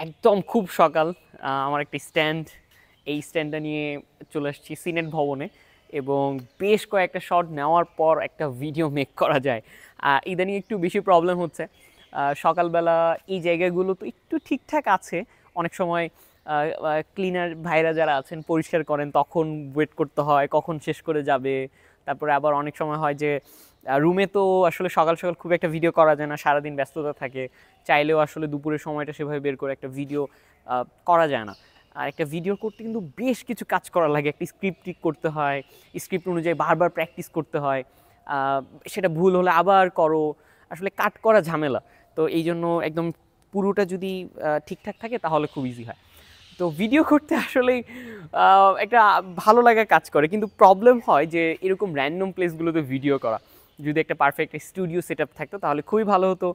একদম খুব সকাল। আমার একটা স্ট্যান্ড, এই স্ট্যান্ডটা নিয়ে চলে আসছি সিনেট ভবনে এবং বেশ কয়েকটা শট নেওয়ার পর একটা ভিডিও মেক করা যায়। ইদানিং একটু বেশি প্রবলেম হচ্ছে। সকালবেলা এই জায়গাগুলো তো একটু ঠিকঠাক আছে, অনেক সময় ক্লিনার ভাইরা যারা আছেন পরিষ্কার করেন, তখন ওয়েট করতে হয় কখন শেষ করে যাবে। তারপরে আবার অনেক সময় হয় যে রুমে তো আসলে সকাল সকাল খুব একটা ভিডিও করা যায় না, সারাদিন ব্যস্ততা থাকে, চাইলেও আসলে দুপুরের সময়টা সেভাবে বের করে একটা ভিডিও করা যায় না। আর একটা ভিডিও করতে কিন্তু বেশ কিছু কাজ করা লাগে, একটা স্ক্রিপ্ট ঠিক করতে হয়, স্ক্রিপ্ট অনুযায়ী বারবার প্র্যাকটিস করতে হয়, আহ, সেটা ভুল হলে আবার করো, আসলে কাট করা ঝামেলা। তো এই জন্য একদম পুরোটা যদি ঠিকঠাক থাকে তাহলে খুব ইজি হয়। তো ভিডিও করতে আসলেই একটা ভালো লাগা কাজ করে, কিন্তু প্রবলেম হয় যে এরকম র্যান্ডম প্লেসগুলোতে ভিডিও করা। যদি একটা পারফেক্ট স্টুডিও সেট আপ থাকতো তাহলে খুবই ভালো হতো।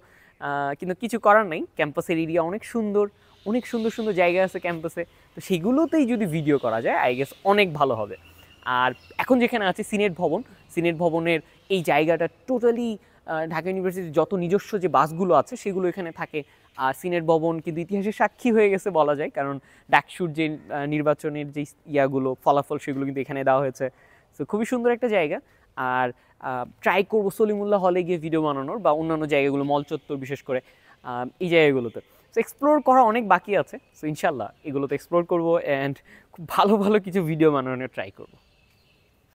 কিন্তু কিছু করার নেই, ক্যাম্পাসের এরিয়া অনেক সুন্দর, অনেক সুন্দর সুন্দর জায়গা আছে ক্যাম্পাসে। তো সেগুলোতেই যদি ভিডিও করা যায় আই গেস অনেক ভালো হবে। আর এখন যেখানে আছে সিনেট ভবন, সিনেট ভবনের এই জায়গাটা টোটালি ঢাকা ইউনিভার্সিটির যত নিজস্ব যে বাসগুলো আছে সেগুলো এখানে থাকে। আর সিনেট ভবন কিন্তু ইতিহাসের সাক্ষী হয়ে গেছে বলা যায়, কারণ ডাকসুর যে নির্বাচনের যে ইয়াগুলো ফলাফল সেগুলো কিন্তু এখানে দেওয়া হয়েছে। তো খুবই সুন্দর একটা জায়গা। আর ট্রাই করবো সলিমুল্লাহ হলে গিয়ে ভিডিও বানানোর, বা অন্যান্য জায়গাগুলো মল চত্বর বিশেষ করে এই জায়গাগুলোতে। সো এক্সপ্লোর করা অনেক বাকি আছে, সো ইনশাল্লাহ এগুলোতে এক্সপ্লোর করবো অ্যান্ড খুব ভালো ভালো কিছু ভিডিও বানানোর ট্রাই করবো।